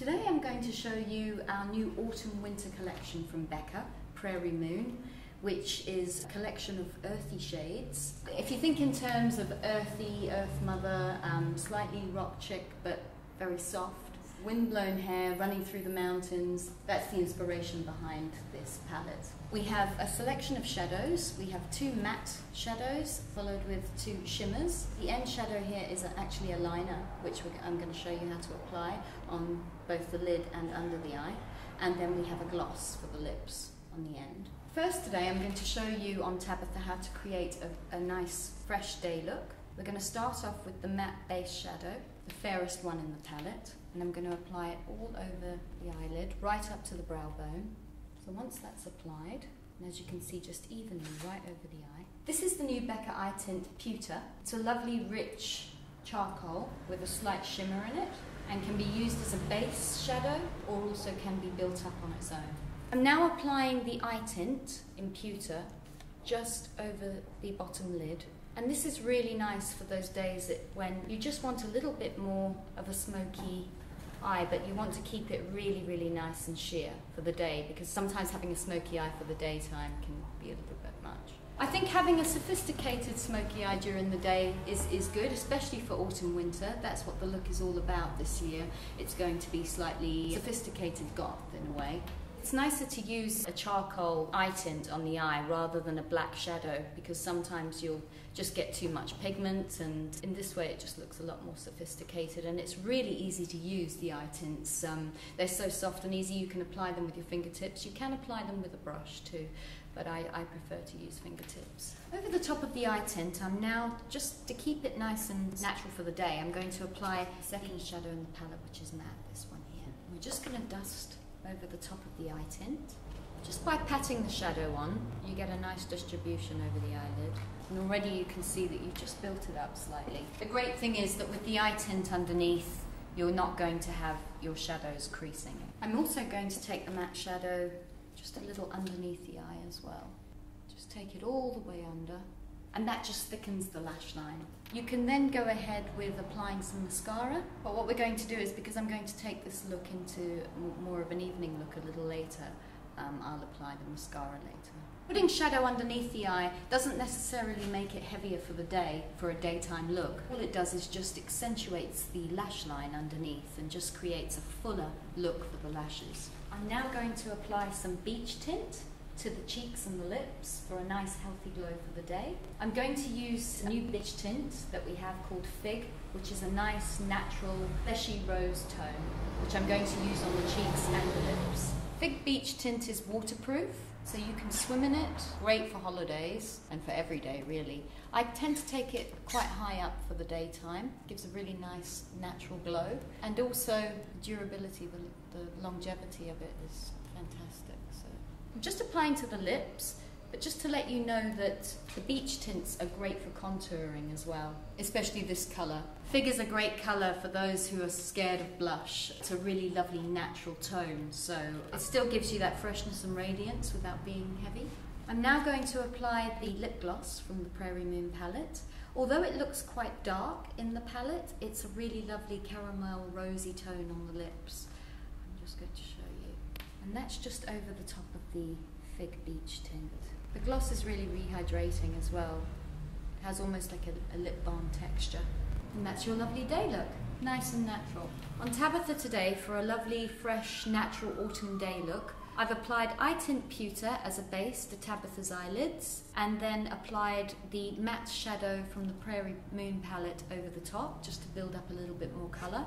Today I'm going to show you our new autumn-winter collection from BECCA, Prairie Moon, which is a collection of earthy shades. If you think in terms of earthy, earth mother, slightly rock chick but very soft, wind-blown hair running through the mountains, that's the inspiration behind this palette. We have a selection of shadows. We have 2 matte shadows followed with 2 shimmers. The end shadow here is actually a liner, which I'm going to show you how to apply on both the lid and under the eye. And then we have a gloss for the lips on the end. First today I'm going to show you on Tabitha how to create a nice fresh day look. We're going to start off with the matte base shadow, the fairest one in the palette, and I'm going to apply it all over the eyelid, right up to the brow bone. So once that's applied, and as you can see just evenly right over the eye. This is the new BECCA eye tint Pewter. It's a lovely rich charcoal with a slight shimmer in it and can be used as a base shadow or also can be built up on its own. I'm now applying the eye tint in Pewter just over the bottom lid. And this is really nice for those days when you just want a little bit more of a smoky eye, but you want to keep it really, really nice and sheer for the day, because sometimes having a smoky eye for the daytime can be a little bit much. I think having a sophisticated smoky eye during the day is good, especially for autumn winter. That's what the look is all about this year. It's going to be slightly sophisticated goth in a way. It's nicer to use a charcoal eye tint on the eye rather than a black shadow, because sometimes you'll just get too much pigment, and in this way it just looks a lot more sophisticated. And it's really easy to use, the eye tints. They're so soft and easy. You can apply them with your fingertips. You can apply them with a brush too, but I prefer to use fingertips. Over the top of the eye tint, I'm now, just to keep it nice and natural for the day, I'm going to apply the second shadow in the palette, which is matte, this one here. We're just going to dust over the top of the eye tint. Just by patting the shadow on, you get a nice distribution over the eyelid. And already you can see that you've just built it up slightly. The great thing is that with the eye tint underneath, you're not going to have your shadows creasing. I'm also going to take the matte shadow just a little underneath the eye as well. Just take it all the way under, and that just thickens the lash line. You can then go ahead with applying some mascara, but what we're going to do is, because I'm going to take this look into more of an evening look a little later, I'll apply the mascara later. Putting shadow underneath the eye doesn't necessarily make it heavier for the day, for a daytime look. All it does is just accentuates the lash line underneath and just creates a fuller look for the lashes. I'm now going to apply some beach tint to the cheeks and the lips for a nice healthy glow for the day. I'm going to use a new beach tint that we have called Fig, which is a nice natural fleshy rose tone, which I'm going to use on the cheeks and the lips. Fig beach tint is waterproof, so you can swim in it. Great for holidays and for every day really. I tend to take it quite high up for the daytime. Gives a really nice natural glow, and also durability, the longevity of it is fantastic. So I'm just applying to the lips, but just to let you know that the beach tints are great for contouring as well, especially this colour. Fig is a great colour for those who are scared of blush. It's a really lovely natural tone, so it still gives you that freshness and radiance without being heavy. I'm now going to apply the lip gloss from the Prairie Moon palette. Although it looks quite dark in the palette, it's a really lovely caramel rosy tone on the lips. I'm just going to show you. And that's just over the top of the Fig beach tint. The gloss is really rehydrating as well. It has almost like a lip balm texture. And that's your lovely day look. Nice and natural. On Tabitha today, for a lovely, fresh, natural autumn day look, I've applied eye tint Pewter as a base to Tabitha's eyelids, and then applied the matte shadow from the Prairie Moon palette over the top, just to build up a little bit more colour.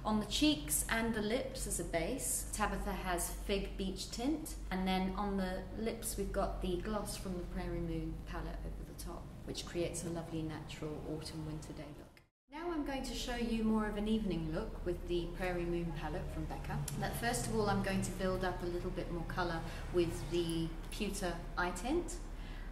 On the cheeks and the lips as a base, Tabitha has Fig beach tint, and then on the lips we've got the gloss from the Prairie Moon palette over the top, which creates a lovely natural autumn-winter day look. Now I'm going to show you more of an evening look with the Prairie Moon palette from BECCA. But first of all, I'm going to build up a little bit more colour with the Pewter eye tint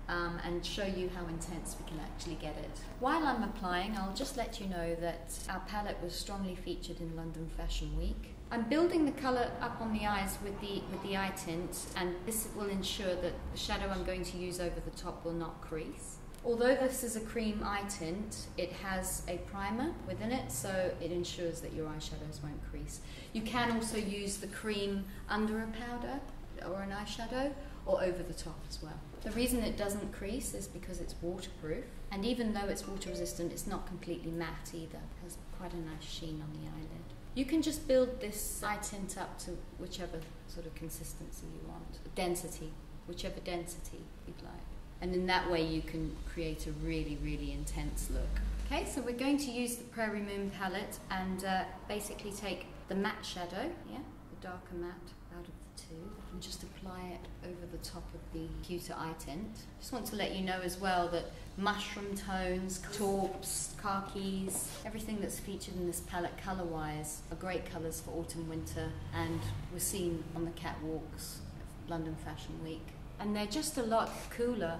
and show you how intense we can actually get it. While I'm applying, I'll just let you know that our palette was strongly featured in London Fashion Week. I'm building the colour up on the eyes with the eye tint, and this will ensure that the shadow I'm going to use over the top will not crease. Although this is a cream eye tint, it has a primer within it, so it ensures that your eyeshadows won't crease. You can also use the cream under a powder or an eyeshadow, or over the top as well. The reason it doesn't crease is because it's waterproof, and even though it's water resistant, it's not completely matte either. It has quite a nice sheen on the eyelid. You can just build this eye tint up to whichever sort of consistency you want, density, whichever density you'd like. And in that way you can create a really, really intense look. Okay, so we're going to use the Prairie Moon palette and basically take the matte shadow, the darker matte out of the two, and just apply it over the top of the pewter eye tint. Just want to let you know as well that mushroom tones, taupes, khakis, everything that's featured in this palette colour-wise are great colours for autumn, winter, and were seen on the catwalks of London Fashion Week. And they're just a lot cooler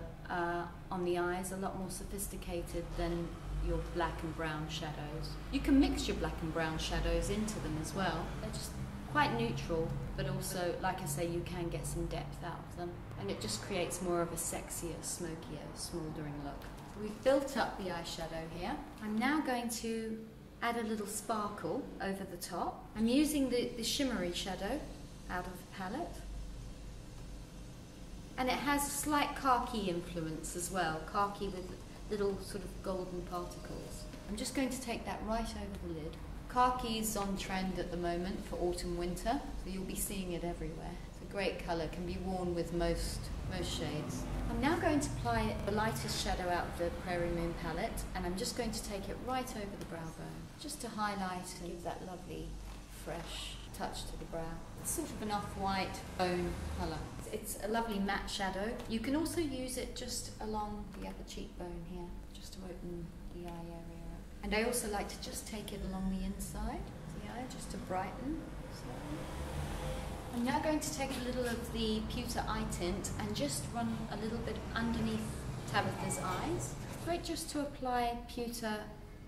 on the eyes, a lot more sophisticated than your black and brown shadows. You can mix your black and brown shadows into them as well. They're just quite neutral, but also, like I say, you can get some depth out of them. And it just creates more of a sexier, smokier, smouldering look. So we've built up the eyeshadow here. I'm now going to add a little sparkle over the top. I'm using the shimmery shadow out of the palette. And it has a slight khaki influence as well, khaki with little sort of golden particles. I'm just going to take that right over the lid. Khaki is on trend at the moment for autumn, winter, so you'll be seeing it everywhere. It's a great colour, can be worn with most shades. I'm now going to apply the lightest shadow out of the Prairie Moon palette, and I'm just going to take it right over the brow bone, just to highlight and give that lovely, fresh touch to the brow. It's sort of an off-white bone colour. It's a lovely matte shadow. You can also use it just along the upper cheekbone here, just to open the eye area up. And I also like to just take it along the inside of the eye, just to brighten. I'm now going to take a little of the pewter eye tint and just run a little bit underneath Tabitha's eyes. Great just to apply pewter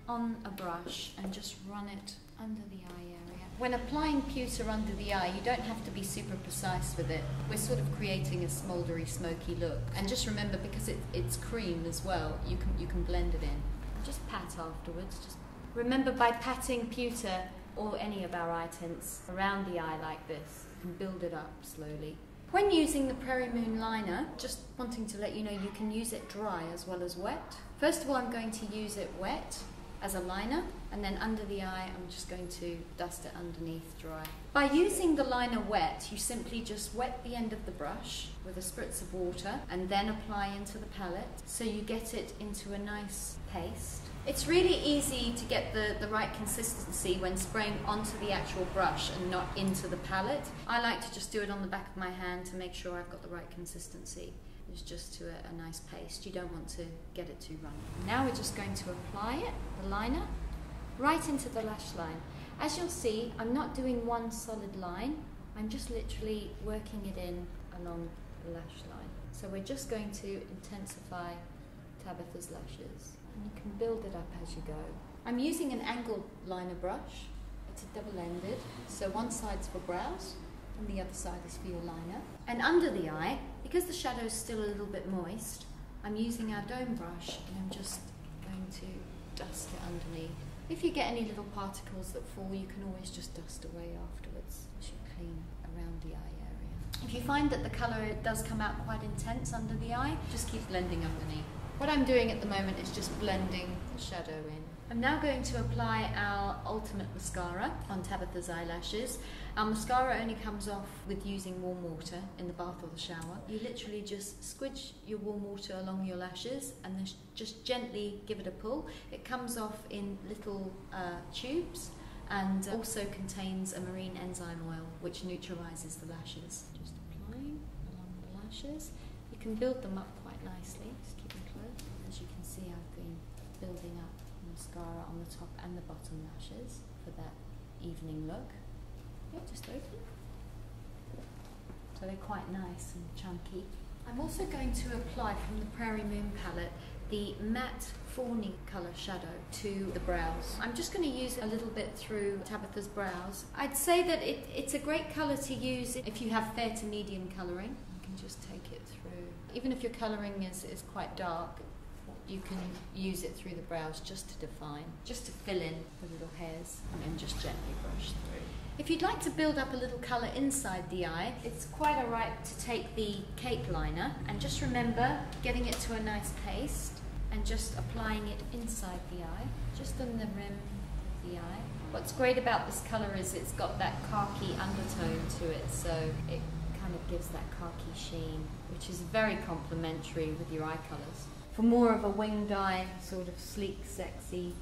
on a brush and just run it under the eye area. When applying pewter under the eye, you don't have to be super precise with it. We're sort of creating a smouldery, smoky look. And just remember, because it's cream as well, you can blend it in. Just pat afterwards. Just remember, by patting pewter or any of our eye tints around the eye like this, you can build it up slowly. When using the Prairie Moon liner, just wanting to let you know, you can use it dry as well as wet. First of all, I'm going to use it wet as a liner, and then under the eye I'm just going to dust it underneath dry. By using the liner wet, you simply just wet the end of the brush with a spritz of water and then apply into the palette, so you get it into a nice paste. It's really easy to get the right consistency when spraying onto the actual brush and not into the palette. I like to just do it on the back of my hand to make sure I've got the right consistency. It's just to a nice paste. You don't want to get it too runny. Now we're just going to apply it, the liner, right into the lash line. As you'll see, I'm not doing one solid line. I'm just literally working it in along the lash line. So we're just going to intensify Tabitha's lashes. And you can build it up as you go. I'm using an angled liner brush. It's a double-ended, so one side's for brows and the other side is for your liner. And under the eye, because the shadow's still a little bit moist, I'm using our dome brush and I'm just going to dust it underneath. If you get any little particles that fall, you can always just dust away afterwards as you clean around the eye area. If you find that the colour does come out quite intense under the eye, just keep blending underneath. What I'm doing at the moment is just blending the shadow in. I'm now going to apply our ultimate mascara on Tabitha's eyelashes. Our mascara only comes off with using warm water in the bath or the shower. You literally just squidge your warm water along your lashes and then just gently give it a pull. It comes off in little tubes and also contains a marine enzyme oil which neutralizes the lashes. Just applying along the lashes. You can build them up quite nicely. Just keep them close. As you can see, I've been building up mascara on the top and the bottom lashes for that evening look. Yeah, just open. So they're quite nice and chunky. I'm also going to apply from the Prairie Moon palette the matte fawny colour shadow to the brows. I'm just going to use a little bit through Tabitha's brows. I'd say that it's a great colour to use if you have fair to medium colouring. You can just take it through. Even if your colouring is quite dark, you can use it through the brows just to define, just to fill in the little hairs, and then just gently brush through. If you'd like to build up a little colour inside the eye, it's quite alright to take the cape liner and just remember getting it to a nice paste and just applying it inside the eye, just on the rim of the eye. What's great about this colour is it's got that khaki undertone to it, so it kind of gives that khaki sheen, which is very complementary with your eye colours. For more of a winged eye, sort of sleek, sexy,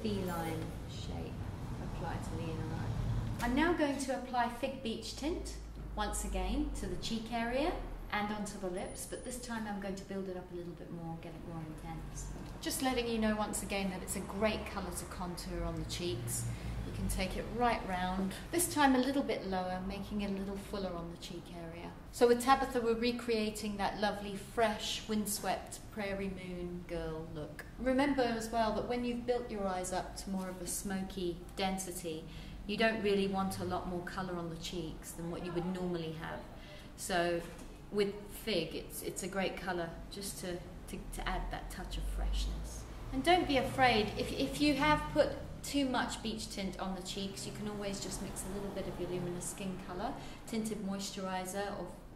feline shape, apply to the inner eye. I'm now going to apply Fig Beach Tint once again to the cheek area and onto the lips, but this time I'm going to build it up a little bit more, get it more intense. Just letting you know once again that it's a great colour to contour on the cheeks. You can take it right round, this time a little bit lower, making it a little fuller on the cheek area. So with Tabitha we're recreating that lovely, fresh, windswept Prairie Moon girl look. Remember as well that when you've built your eyes up to more of a smoky density, you don't really want a lot more colour on the cheeks than what you would normally have. So with Fig, it's a great colour just to add that touch of freshness. And don't be afraid, if you have put too much beach tint on the cheeks, you can always just mix a little bit of your luminous skin colour, tinted moisturiser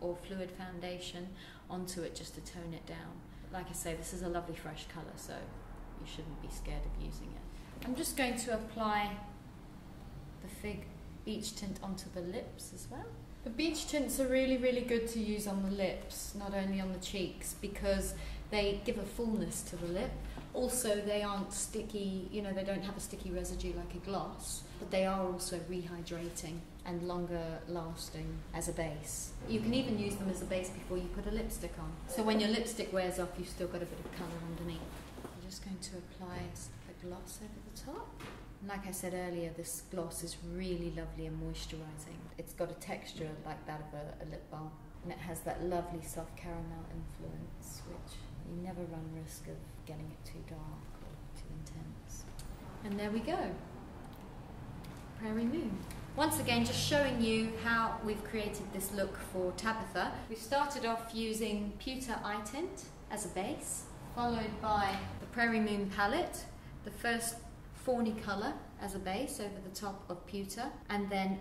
or fluid foundation onto it just to tone it down. Like I say, this is a lovely fresh colour, so you shouldn't be scared of using it. I'm just going to apply the Fig Beach Tint onto the lips as well. The beach tints are really, really good to use on the lips, not only on the cheeks, because they give a fullness to the lip. Also, they aren't sticky, you know, they don't have a sticky residue like a gloss, but they are also rehydrating and longer lasting as a base. You can even use them as a base before you put a lipstick on. So when your lipstick wears off, you've still got a bit of colour underneath. I'm just going to apply the gloss over the top. Like I said earlier, this gloss is really lovely and moisturising. It's got a texture like that of a lip balm, and it has that lovely soft caramel influence, which you never run risk of getting it too dark or too intense. And there we go, Prairie Moon. Once again, just showing you how we've created this look for Tabitha. We started off using Pewter eye tint as a base, followed by the Prairie Moon palette, the first fawny colour as a base over the top of Pewter, and then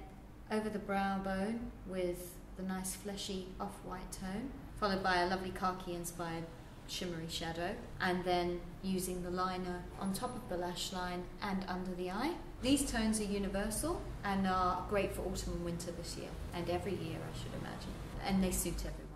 over the brow bone with the nice fleshy off-white tone, followed by a lovely khaki inspired shimmery shadow, and then using the liner on top of the lash line and under the eye. These tones are universal and are great for autumn and winter this year, and every year I should imagine, and they suit everyone.